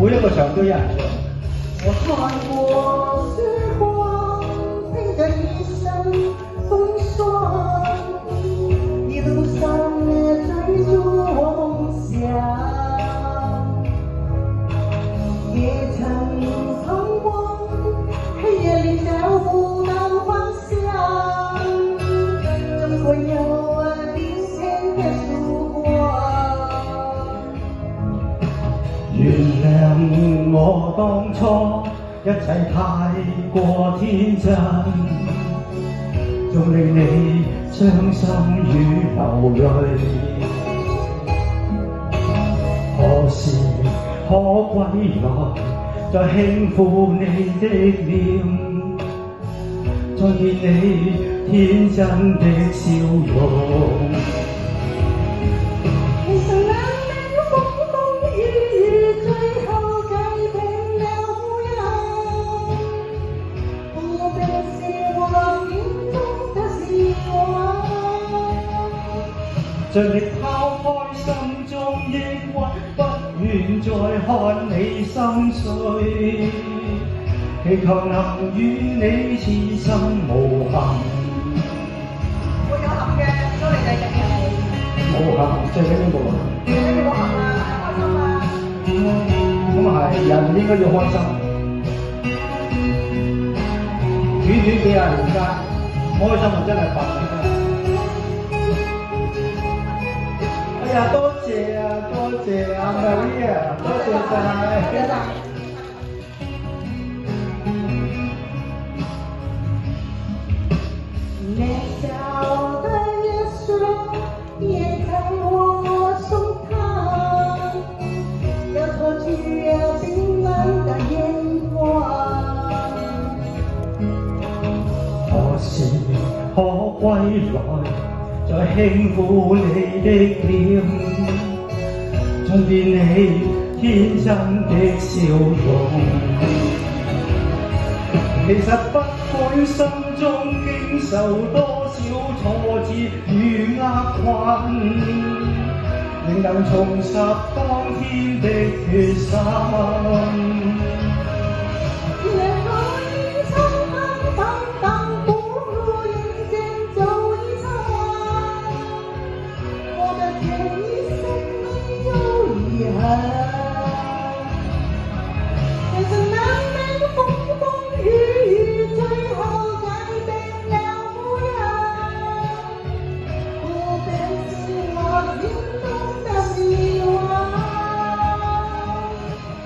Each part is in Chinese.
每一個場都有人唱。我穿過雪花，披着一身風霜，一路上追逐我夢想。夜曾彷徨，黑夜裡找不到方向，總會有明顯的曙光。原諒我當初一切太過天真，縱令你傷心與流淚。何時可歸來，再輕撫你的臉，再見你天真的笑容。其實冷冷風風雨雨，最後改變了模樣。不變是我心中的希望。盡力拋開心中抑鬱，不願再看你心碎，祈求能與你此生無憾。會有含嘅，都你哋嘅。無憾，最緊要無憾。你冇含啊，開心啊！咁啊係，人應該要開心。短短幾廿年間，開心啊真係白嚟㗎。哎呀，多謝啊，多謝啊 Maria， 多謝晒。年少的耶穌也在我胸膛，要脫去冰冷的眼光。何時可歸來，再輕撫你的臉，再見你天真的笑容。其實不管心中經受多少挫折與厄困，仍能重拾當天的決心。也可以蒼茫茫茫，不如人間走一遭。我的這一生沒有遺憾。其實冷冷風風雨雨，最後改變了模樣。不變是我心中的希望。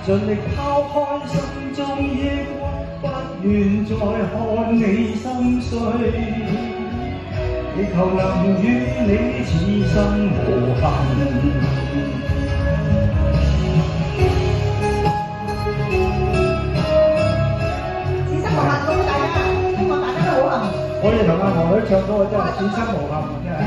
盡力拋開心中抑鬱，不願再看你心碎，祈求能與你此生無憾。我哋同阿黃女唱歌真係此生無憾，真係。